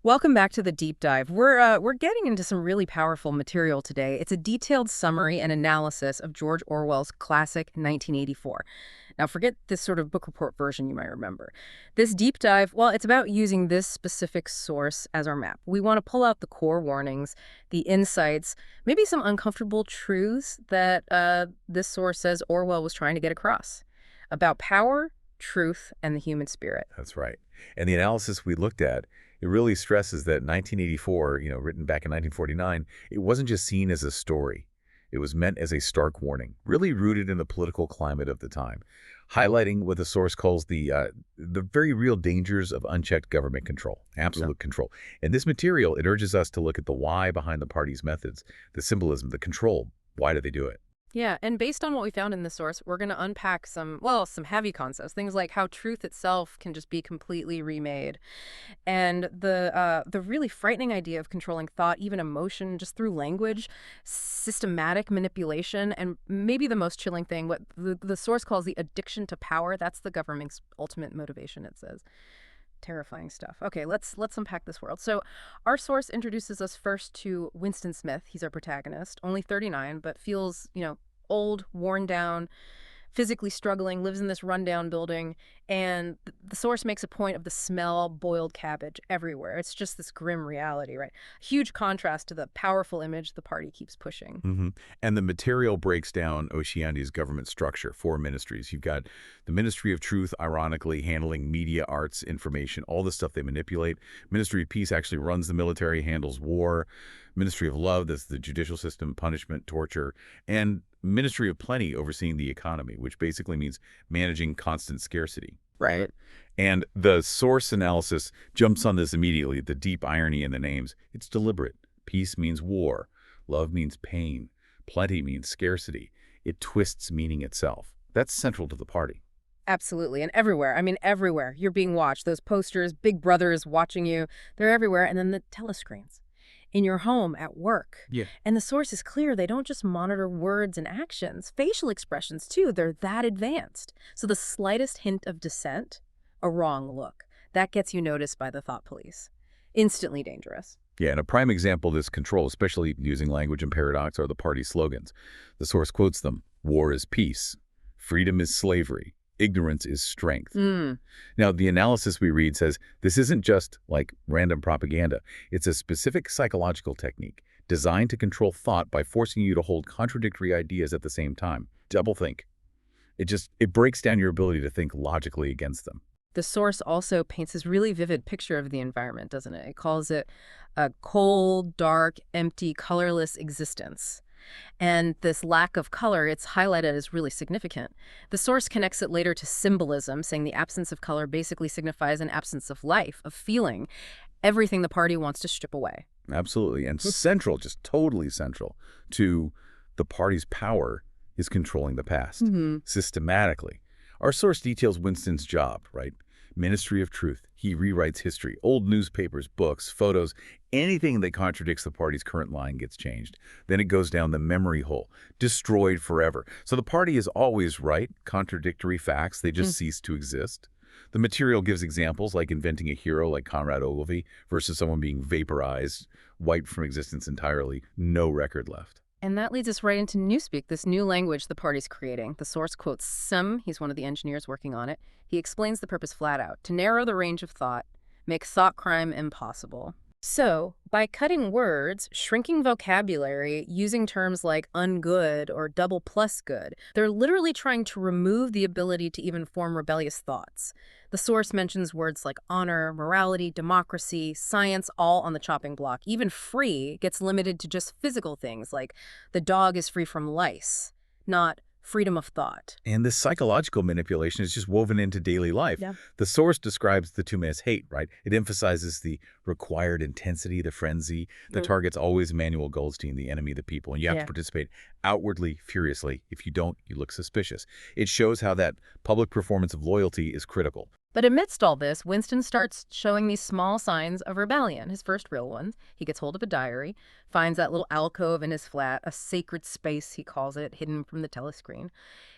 Welcome back to the deep dive. We're getting into some really powerful material today. It's a detailed summary and analysis of George Orwell's classic 1984. Now, forget this sort of book report version you might remember. This deep dive, well, it's about using this specific source as our map. We want to pull out the core warnings, the insights, maybe some uncomfortable truths that this source says Orwell was trying to get across about power, truth, and the human spirit. That's right. And the analysis we looked at, it really stresses that 1984, written back in 1949, it wasn't just seen as a story. It was meant as a stark warning, really rooted in the political climate of the time, highlighting what the source calls the very real dangers of unchecked government control, absolute control. And this material, it urges us to look at the why behind the party's methods, the symbolism, the control. Why do they do it? Yeah, and based on what we found in the source, we're going to unpack some heavy concepts, things like how truth itself can just be completely remade, and the really frightening idea of controlling thought, even emotion, just through language, systematic manipulation, and maybe the most chilling thing, what the source calls the addiction to power. That's the government's ultimate motivation, it says. Terrifying stuff. Okay, let's unpack this world. So our source introduces us first to Winston Smith. He's our protagonist, only 39, but feels, old, worn down, physically struggling, lives in this rundown building, and the source makes a point of the smell of boiled cabbage everywhere. It's just this grim reality, right? Huge contrast to the powerful image the party keeps pushing. And the material breaks down Oceania's government structure, four ministries. You've got the Ministry of Truth, ironically, handling media, arts, information, all the stuff they manipulate. Ministry of Peace actually runs the military, handles war. Ministry of Love, that's the judicial system, punishment, torture. And Ministry of Plenty, overseeing the economy, which basically means managing constant scarcity. Right. And the source analysis jumps on this immediately, the deep irony in the names. It's deliberate. Peace means war. Love means pain. Plenty means scarcity. It twists meaning itself. That's central to the party. Absolutely. And everywhere. I mean, everywhere. You're being watched. Those posters, Big Brother is watching you. They're everywhere. And then the telescreens in your home, at work. Yeah. And the source is clear. They don't just monitor words and actions, facial expressions too. They're that advanced. So the slightest hint of dissent, a wrong look, that gets you noticed by the thought police. Instantly dangerous. Yeah, and a prime example of this control, especially using language and paradox, are the party slogans. The source quotes them: war is peace, freedom is slavery, ignorance is strength. Now, the analysis we read says this isn't just like random propaganda. It's a specific psychological technique designed to control thought by forcing you to hold contradictory ideas at the same time. Doublethink. It breaks down your ability to think logically against them. The source also paints this really vivid picture of the environment, doesn't it? It calls it a cold, dark, empty, colorless existence. And this lack of color, it's highlighted as really significant. The source connects it later to symbolism, saying the absence of color basically signifies an absence of life, of feeling, everything the party wants to strip away. Absolutely. And central, just totally central to the party's power is controlling the past systematically. Our source details Winston's job, right? Ministry of Truth. He rewrites history. Old newspapers, books, photos, anything that contradicts the party's current line gets changed. Then it goes down the memory hole, destroyed forever. So the party is always right, contradictory facts, they just cease to exist. The material gives examples like inventing a hero like Conrad Ogilvy versus someone being vaporized, wiped from existence entirely, no record left. And that leads us right into Newspeak, this new language the party's creating. The source quotes Sim, he's one of the engineers working on it. He explains the purpose flat out: to narrow the range of thought, make thought crime impossible. So, by cutting words, shrinking vocabulary, using terms like ungood or double plus good, they're literally trying to remove the ability to even form rebellious thoughts. The source mentions words like honor, morality, democracy, science, all on the chopping block. Even free gets limited to just physical things like the dog is free from lice, not freedom of thought. And this psychological manipulation is just woven into daily life. Yeah. The source describes the two as hate, right? It emphasizes the required intensity, the frenzy. The target's always Emmanuel Goldstein, the enemy of the people, and you have to participate outwardly, furiously. If you don't, you look suspicious. It shows how that public performance of loyalty is critical. But amidst all this, Winston starts showing these small signs of rebellion, his first real ones. He gets hold of a diary, finds that little alcove in his flat, a sacred space, he calls it, hidden from the telescreen.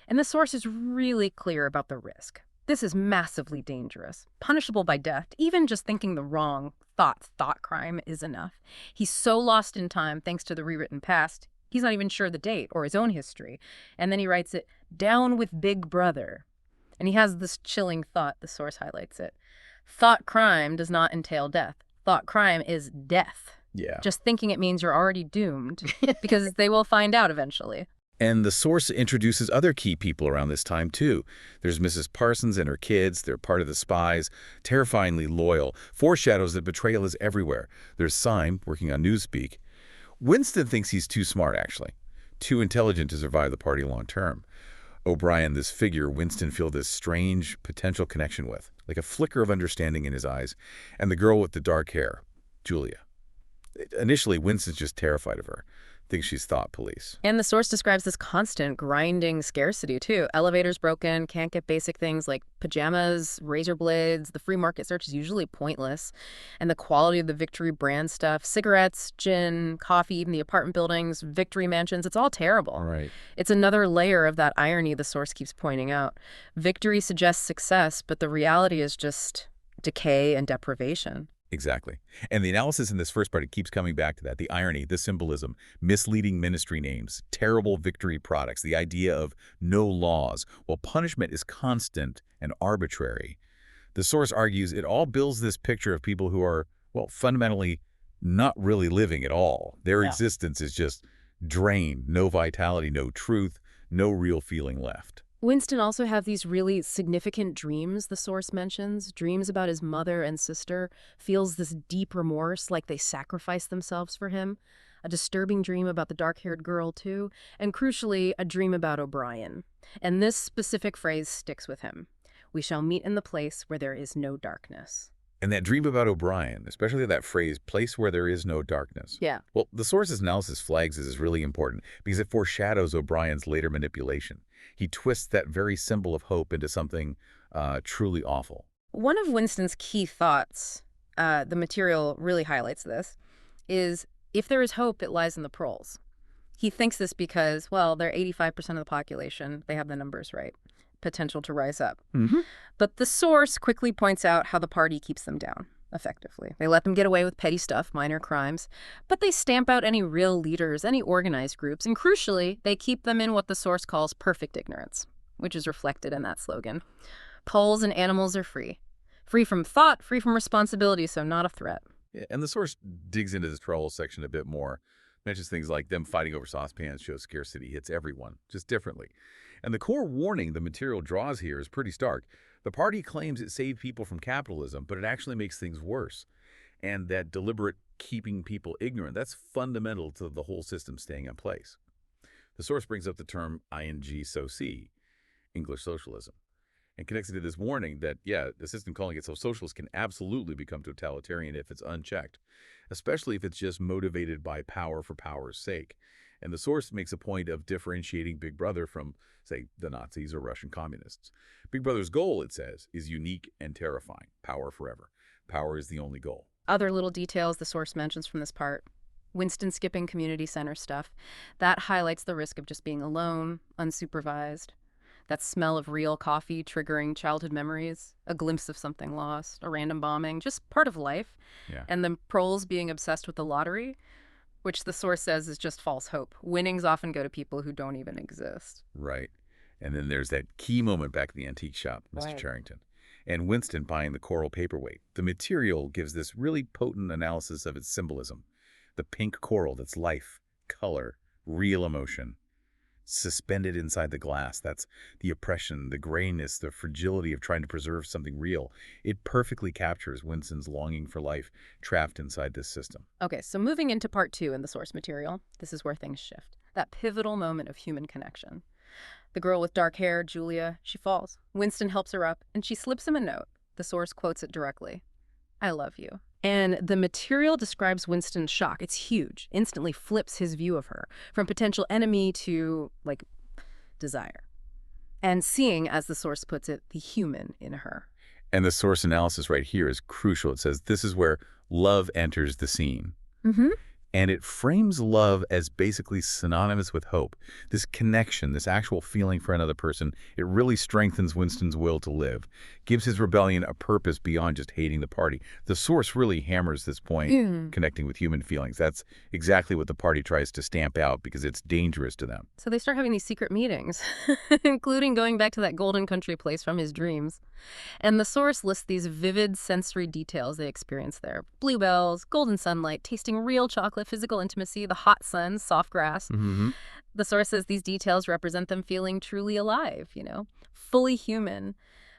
And the source is really clear about the risk. This is massively dangerous, punishable by death. Even just thinking the wrong thought crime is enough. He's so lost in time thanks to the rewritten past, he's not even sure the date or his own history. And then he writes it, down with Big Brother. And he has this chilling thought, the source highlights it. Thought crime does not entail death. Thought crime is death. Yeah. Just thinking it means you're already doomed, because they will find out eventually. And the source introduces other key people around this time, too. There's Mrs. Parsons and her kids. They're part of the spies, terrifyingly loyal, foreshadows that betrayal is everywhere. There's Syme, working on Newspeak. Winston thinks he's too smart, actually, too intelligent to survive the party long term. O'Brien, this figure, Winston feels this strange potential connection with, like a flicker of understanding in his eyes. And the girl with the dark hair, Julia. Initially, Winston's just terrified of her. Thinks she's thought police. And the source describes this constant grinding scarcity, too. Elevators broken, can't get basic things like pajamas, razor blades. The free market search is usually pointless. And the quality of the Victory brand stuff, cigarettes, gin, coffee, even the apartment buildings, Victory mansions, it's all terrible. Right. It's another layer of that irony the source keeps pointing out. Victory suggests success, but the reality is just decay and deprivation. Exactly. And the analysis in this first part, it keeps coming back to that. The irony, the symbolism, misleading ministry names, terrible Victory products, the idea of no laws, while punishment is constant and arbitrary. The source argues it all builds this picture of people who are, well, fundamentally not really living at all. Their existence is just drained, no vitality, no truth, no real feeling left. Winston also have these really significant dreams, the source mentions, dreams about his mother and sister, feels this deep remorse like they sacrificed themselves for him, a disturbing dream about the dark-haired girl too, and crucially, a dream about O'Brien. And this specific phrase sticks with him. We shall meet in the place where there is no darkness. And that dream about O'Brien, especially that phrase, place where there is no darkness. Yeah. Well, the source's analysis flags this as really important because it foreshadows O'Brien's later manipulation. He twists that very symbol of hope into something truly awful. One of Winston's key thoughts, the material really highlights this, is if there is hope, it lies in the proles. He thinks this because, well, they're 85% of the population. They have the numbers right. Potential to rise up. But the source quickly points out how the party keeps them down, effectively. They let them get away with petty stuff, minor crimes, but they stamp out any real leaders, any organized groups, and crucially, they keep them in what the source calls perfect ignorance, which is reflected in that slogan. Poles and animals are free. Free from thought, free from responsibility, so not a threat. Yeah, and the source digs into this trouble section a bit more. Mentions things like them fighting over saucepans shows scarcity hits everyone, just differently. And the core warning the material draws here is pretty stark. The party claims it saved people from capitalism, but it actually makes things worse. And that deliberate keeping people ignorant, that's fundamental to the whole system staying in place. The source brings up the term ING-SOC, English socialism, and connects it to this warning that, yeah, the system calling itself socialist can absolutely become totalitarian if it's unchecked, especially if it's just motivated by power for power's sake. And the source makes a point of differentiating Big Brother from, say, the Nazis or Russian communists. Big Brother's goal, it says, is unique and terrifying. Power forever. Power is the only goal. Other little details the source mentions from this part. Winston skipping community center stuff. That highlights the risk of just being alone, unsupervised. That smell of real coffee triggering childhood memories, a glimpse of something lost, a random bombing, just part of life. Yeah. And the proles being obsessed with the lottery, which the source says is just false hope. Winnings often go to people who don't even exist. Right. And then there's that key moment back in the antique shop, Mr. Right. Charrington. And Winston buying the coral paperweight. The material gives this really potent analysis of its symbolism. The pink coral, that's life, color, real emotion. Suspended inside the glass, that's the oppression, the grayness, the fragility of trying to preserve something real. It perfectly captures Winston's longing for life trapped inside this system. Okay, so moving into part 2 in the source material, this is where things shift. That pivotal moment of human connection. The girl with dark hair, Julia, she falls. Winston helps her up, and she slips him a note. The source quotes it directly. I love you. And the material describes Winston's shock. It's huge. Instantly flips his view of her from potential enemy to, like, desire. And seeing, as the source puts it, the human in her. And the source analysis right here is crucial. It says this is where love enters the scene. And it frames love as basically synonymous with hope. This connection, this actual feeling for another person, it really strengthens Winston's will to live, gives his rebellion a purpose beyond just hating the party. The source really hammers this point, connecting with human feelings. That's exactly what the party tries to stamp out because it's dangerous to them. So they start having these secret meetings, including going back to that golden country place from his dreams. And the source lists these vivid sensory details they experience there. Bluebells, golden sunlight, tasting real chocolate, physical intimacy, the hot sun, soft grass. The source says these details represent them feeling truly alive, fully human.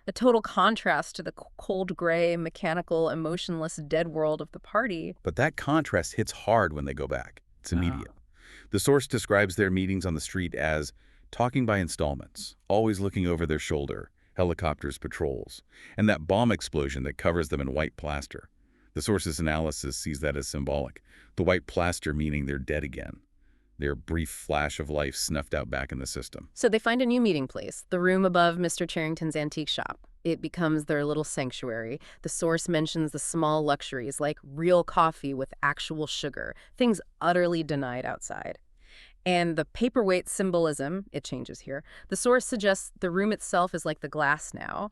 A total contrast to the cold, gray, mechanical, emotionless, dead world of the party. But that contrast hits hard when they go back. It's immediate. The source describes their meetings on the street as talking by installments, always looking over their shoulder, helicopters, patrols, and that bomb explosion that covers them in white plaster. The source's analysis sees that as symbolic, the white plaster meaning they're dead again, their brief flash of life snuffed out back in the system. So they find a new meeting place, the room above Mr. Charrington's antique shop. It becomes their little sanctuary. The source mentions the small luxuries like real coffee with actual sugar, things utterly denied outside. And the paperweight symbolism, it changes here. The source suggests the room itself is like the glass now.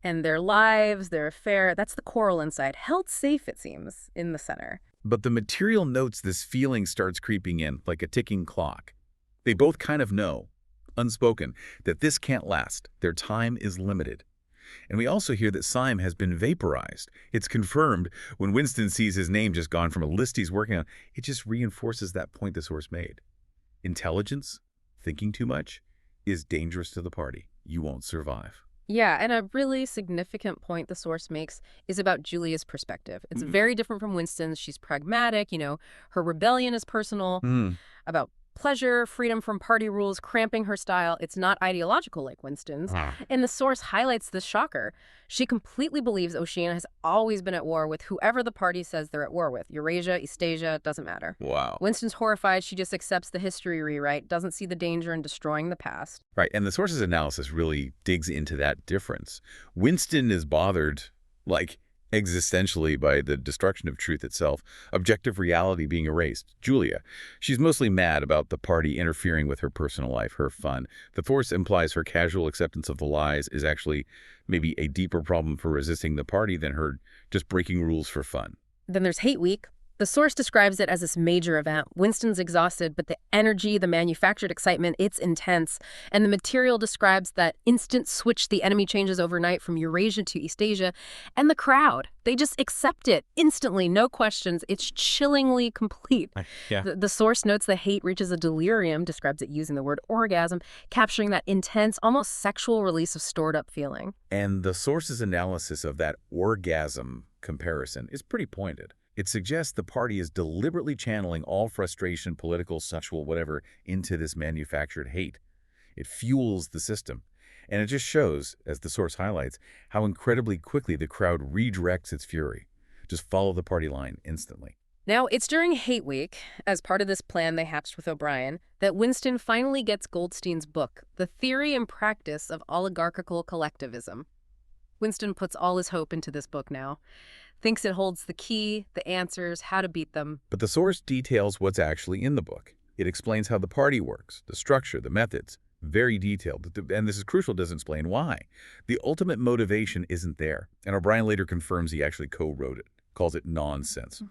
And their lives, their affair, that's the coral inside, held safe, it seems, in the center. But the material notes this feeling starts creeping in like a ticking clock. They both kind of know, unspoken, that this can't last. Their time is limited. And we also hear that Syme has been vaporized. It's confirmed when Winston sees his name just gone from a list he's working on. It just reinforces that point the source made. Intelligence, thinking too much, is dangerous to the party. You won't survive. Yeah, and a really significant point the source makes is about Julia's perspective. It's very different from Winston's. She's pragmatic, her rebellion is personal, about pleasure, freedom from party rules, cramping her style. It's not ideological like Winston's. And the source highlights this shocker. She completely believes Oceania has always been at war with whoever the party says they're at war with. Eurasia, Eastasia, doesn't matter. Wow. Winston's horrified. She just accepts the history rewrite, doesn't see the danger in destroying the past. Right, and the source's analysis really digs into that difference. Winston is bothered, existentially, by the destruction of truth itself, objective reality being erased. Julia, she's mostly mad about the party interfering with her personal life, her fun. The force implies her casual acceptance of the lies is actually maybe a deeper problem for resisting the party than her just breaking rules for fun. Then there's Hate Week. The source describes it as this major event. Winston's exhausted, but the energy, the manufactured excitement, it's intense. And the material describes that instant switch the enemy changes overnight from Eurasia to Eastasia. And the crowd, they just accept it instantly, no questions. It's chillingly complete. The source notes the hate reaches a delirium, describes it using the word orgasm, capturing that intense, almost sexual release of stored-up feeling. And the source's analysis of that orgasm comparison is pretty pointed. It suggests the party is deliberately channeling all frustration, political, sexual, whatever, into this manufactured hate. It fuels the system. And it just shows, as the source highlights, how incredibly quickly the crowd redirects its fury. Just follow the party line instantly. Now, it's during Hate Week, as part of this plan they hatched with O'Brien, that Winston finally gets Goldstein's book, The Theory and Practice of Oligarchical Collectivism. Winston puts all his hope into this book now. Thinks it holds the key, the answers, how to beat them. But the source details what's actually in the book. It explains how the party works, the structure, the methods. Very detailed. And this is crucial, doesn't explain why. The ultimate motivation isn't there. And O'Brien later confirms he actually co-wrote it, calls it nonsense,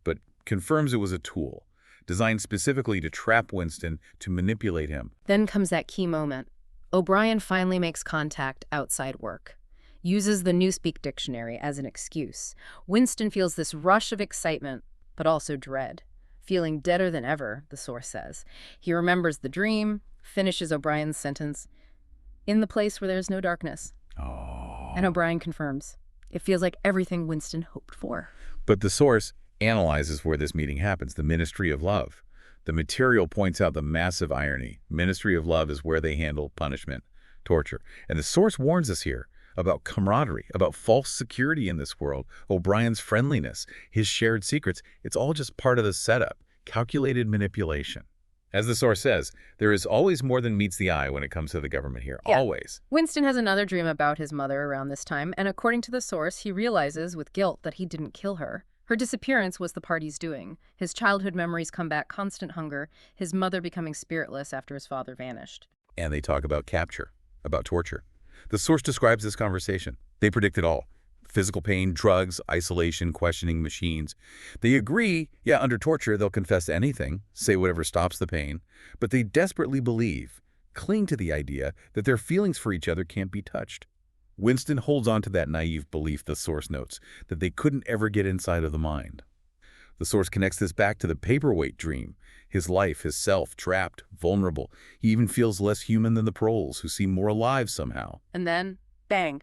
but confirms it was a tool designed specifically to trap Winston, to manipulate him. Then comes that key moment. O'Brien finally makes contact outside work. Uses the Newspeak dictionary as an excuse. Winston feels this rush of excitement, but also dread. Feeling deader than ever, the source says. He remembers the dream, finishes O'Brien's sentence, in the place where there's no darkness. And O'Brien confirms. It feels like everything Winston hoped for. But the source analyzes where this meeting happens, the Ministry of Love. The material points out the massive irony. Ministry of Love is where they handle punishment, torture. And the source warns us here about camaraderie, about false security in this world, O'Brien's friendliness, his shared secrets. It's all just part of the setup, calculated manipulation. As the source says, there is always more than meets the eye when it comes to the government here. Yeah. Always. Winston has another dream about his mother around this time, and according to the source, he realizes with guilt that he didn't kill her. Her disappearance was the party's doing. His childhood memories come back, constant hunger, his mother becoming spiritless after his father vanished. And they talk about capture, about torture. The source describes this conversation. They predict it all. Physical pain, drugs, isolation, questioning machines. They agree, yeah, under torture, they'll confess to anything, say whatever stops the pain, but they desperately believe, cling to the idea that their feelings for each other can't be touched. Winston holds on to that naive belief, the source notes, that they couldn't ever get inside of the mind. The source connects this back to the paperweight dream, his life, his self, trapped, vulnerable. He even feels less human than the proles, who seem more alive somehow. And then, bang.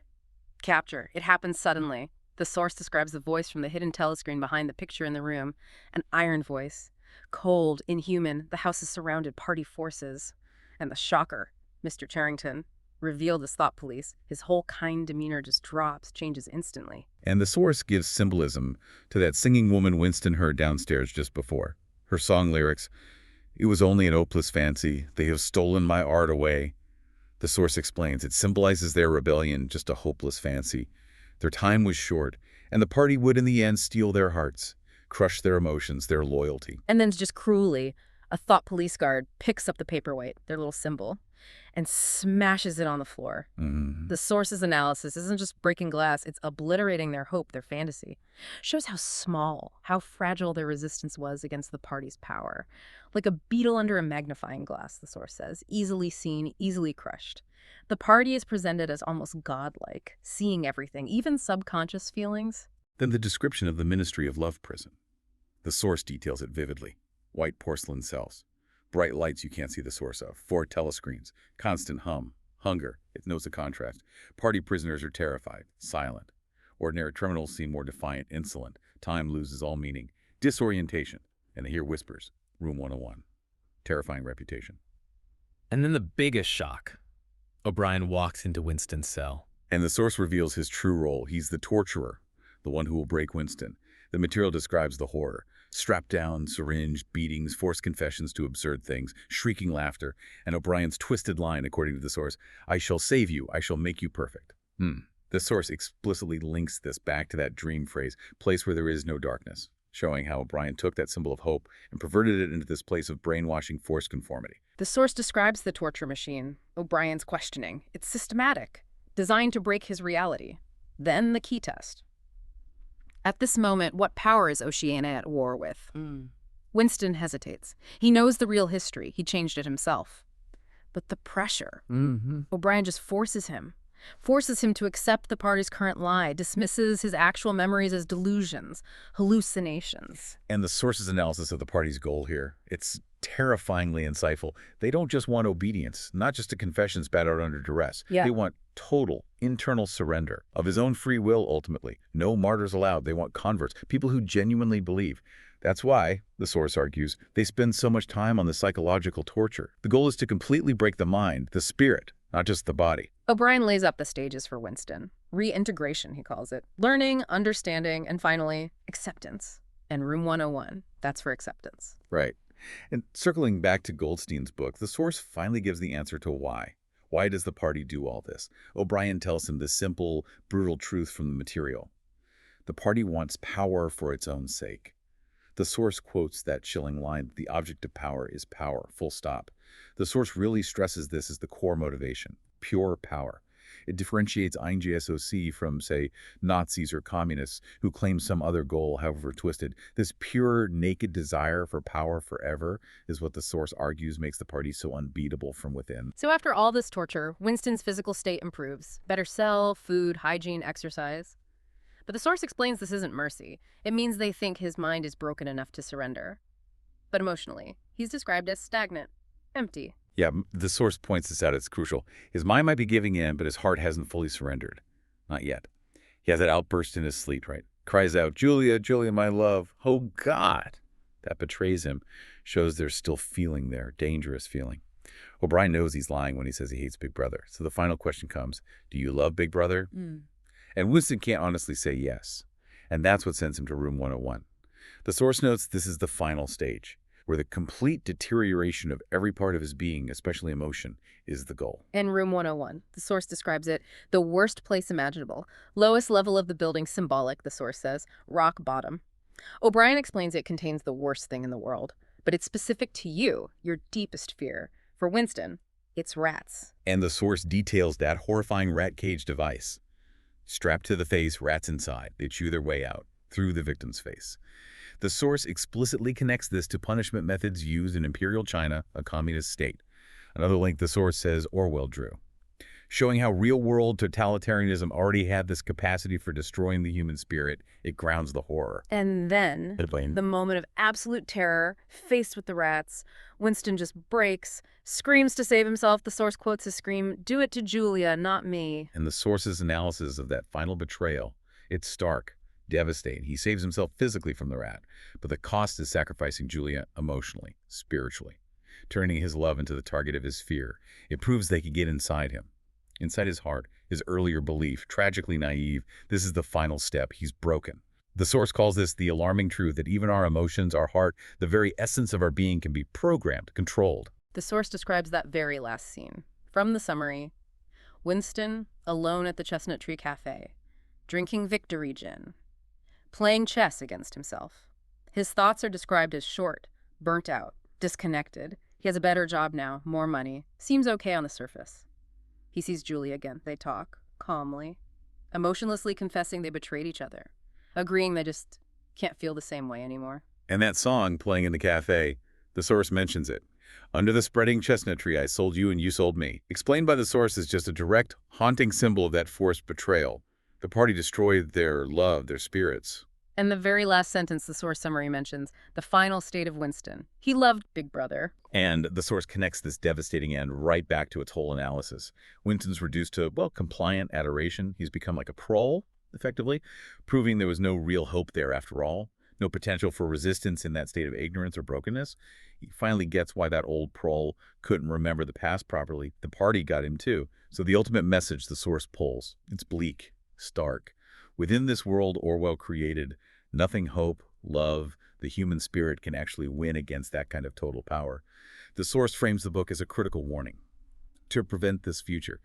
Capture. It happens suddenly. The source describes the voice from the hidden telescreen behind the picture in the room. An iron voice. Cold, inhuman. The house is surrounded. Party forces. And the shocker, Mr. Charrington, revealed as thought police. His whole kind demeanor just drops, changes instantly. And the source gives symbolism to that singing woman Winston heard downstairs just before. Her song lyrics, "It was only an hopeless fancy. They have stolen my art away." The source explains it symbolizes their rebellion, just a hopeless fancy. Their time was short, and the party would in the end steal their hearts, crush their emotions, their loyalty. And then just cruelly, a thought police guard picks up the paperweight, their little symbol, and smashes it on the floor. The source's analysis isn't just breaking glass, it's obliterating their hope, their fantasy. Shows how small, how fragile their resistance was against the party's power. Like a beetle under a magnifying glass, the source says, easily seen, easily crushed. The party is presented as almost godlike, seeing everything, even subconscious feelings. Then the description of the Ministry of Love prison. The source details it vividly. White porcelain cells. Bright lights you can't see the source of. 4 telescreens. Constant hum. Hunger. It knows the contrast. Party prisoners are terrified. Silent. Ordinary criminals seem more defiant, insolent. Time loses all meaning. Disorientation. And they hear whispers. Room 101. Terrifying reputation. And then the biggest shock. O'Brien walks into Winston's cell. And the source reveals his true role. He's the torturer. The one who will break Winston. The material describes the horror. Strapped down, syringe, beatings, forced confessions to absurd things, shrieking laughter, and O'Brien's twisted line, according to the source, "I shall save you, I shall make you perfect." The source explicitly links this back to that dream phrase, place where there is no darkness, showing how O'Brien took that symbol of hope and perverted it into this place of brainwashing forced conformity. The source describes the torture machine, O'Brien's questioning. It's systematic, designed to break his reality. Then the key test. At this moment, what power is Oceana at war with? Winston hesitates. He knows the real history. He changed it himself. But the pressure. O'Brien just forces him to accept the party's current lie, dismisses his actual memories as delusions, hallucinations. And the source's analysis of the party's goal here, it's terrifyingly insightful. They don't just want obedience, not just a confession spat out under duress. Yeah. They want total internal surrender of his own free will, ultimately. No martyrs allowed. They want converts, people who genuinely believe. That's why, the source argues, they spend so much time on the psychological torture. The goal is to completely break the mind, the spirit, not just the body. O'Brien lays up the stages for Winston. Reintegration, he calls it. Learning, understanding, and finally, acceptance. And Room 101, that's for acceptance. Right. And circling back to Goldstein's book, the source finally gives the answer to why. Why does the party do all this? O'Brien tells him the simple, brutal truth from the material. The party wants power for its own sake. The source quotes that chilling line, "The object of power is power, full stop." The source really stresses this as the core motivation, pure power. It differentiates INGSOC from, say, Nazis or communists who claim some other goal, however twisted. This pure, naked desire for power forever is what the source argues makes the party so unbeatable from within. So after all this torture, Winston's physical state improves. Better cell, food, hygiene, exercise. But the source explains this isn't mercy. It means they think his mind is broken enough to surrender. But emotionally, he's described as stagnant, empty. Yeah, the source points this out. It's crucial. His mind might be giving in, but his heart hasn't fully surrendered. Not yet. He has that outburst in his sleep, right? Cries out, "Julia, Julia, my love." Oh, God. That betrays him. Shows there's still feeling there, dangerous feeling. O'Brien knows he's lying when he says he hates Big Brother. So the final question comes, do you love Big Brother? And Winston can't honestly say yes. And that's what sends him to Room 101. The source notes this is the final stage, where the complete deterioration of every part of his being, especially emotion, is the goal. In Room 101, the source describes it, the worst place imaginable. Lowest level of the building symbolic, the source says, rock bottom. O'Brien explains it contains the worst thing in the world, but it's specific to you, your deepest fear. For Winston, it's rats. And the source details that horrifying rat cage device. Strapped to the face, rats inside. They chew their way out, through the victim's face. The source explicitly connects this to punishment methods used in Imperial China, a communist state. Another link the source says Orwell drew, showing how real-world totalitarianism already had this capacity for destroying the human spirit. It grounds the horror. And then, the moment of absolute terror, faced with the rats, Winston just breaks, screams to save himself. The source quotes his scream, "Do it to Julia, not me." And the source's analysis of that final betrayal, it's stark, devastating. He saves himself physically from the rat, but the cost is sacrificing Julia emotionally, spiritually, turning his love into the target of his fear. It proves they could get inside him. Inside his heart, his earlier belief, tragically naive, this is the final step. He's broken. The source calls this the alarming truth that even our emotions, our heart, the very essence of our being can be programmed, controlled. The source describes that very last scene. From the summary, Winston, alone at the Chestnut Tree Cafe, drinking victory gin, playing chess against himself. His thoughts are described as short, burnt out, disconnected. He has a better job now, more money, seems okay on the surface. He sees Julia again. They talk, calmly, emotionlessly confessing they betrayed each other, agreeing they just can't feel the same way anymore. And that song playing in the cafe, the source mentions it. Under the spreading chestnut tree, I sold you and you sold me. Explained by the source as just a direct, haunting symbol of that forced betrayal. The party destroyed their love, their spirits. And the very last sentence the source summary mentions, the final state of Winston. He loved Big Brother. And the source connects this devastating end right back to its whole analysis. Winston's reduced to, well, compliant adoration. He's become like a prole, effectively, proving there was no real hope there after all. No potential for resistance in that state of ignorance or brokenness. He finally gets why that old prole couldn't remember the past properly. The party got him too. So the ultimate message the source pulls, it's bleak, stark. Within this world Orwell created, nothing hope, love, the human spirit can actually win against that kind of total power. The source frames the book as a critical warning to prevent this future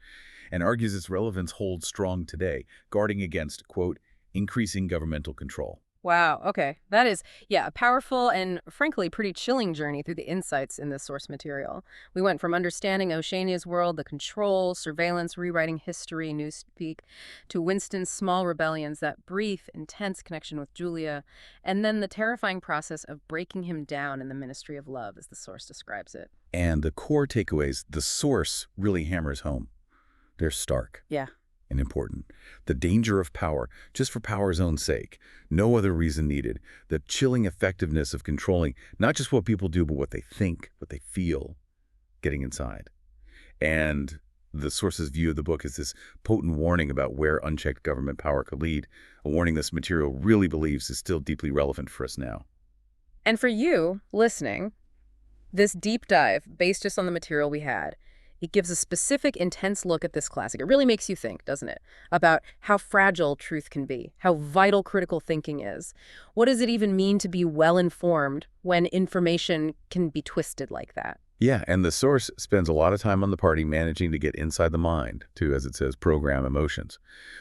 and argues its relevance holds strong today, guarding against, quote, increasing governmental control. Wow, okay. That is, yeah, a powerful and, frankly, pretty chilling journey through the insights in this source material. We went from understanding Oceania's world, the control, surveillance, rewriting history, newspeak, to Winston's small rebellions, that brief, intense connection with Julia, and then the terrifying process of breaking him down in the Ministry of Love, as the source describes it. And the core takeaways, the source really hammers home. They're stark. Yeah. And important. The danger of power, just for power's own sake. No other reason needed. The chilling effectiveness of controlling not just what people do, but what they think, what they feel, getting inside. And the source's view of the book is this potent warning about where unchecked government power could lead, a warning this material really believes is still deeply relevant for us now. And for you, listening, this deep dive, based just on the material we had, it gives a specific, intense look at this classic. It really makes you think, doesn't it, about how fragile truth can be, how vital critical thinking is. What does it even mean to be well-informed when information can be twisted like that? Yeah, and the source spends a lot of time on the party managing to get inside the mind to, as it says, program emotions,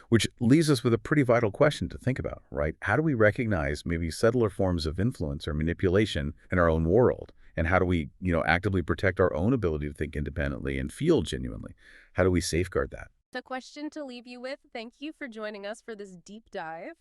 which leaves us with a pretty vital question to think about, right? How do we recognize maybe subtler forms of influence or manipulation in our own world? And how do we, actively protect our own ability to think independently and feel genuinely? How do we safeguard that? A question to leave you with. Thank you for joining us for this deep dive.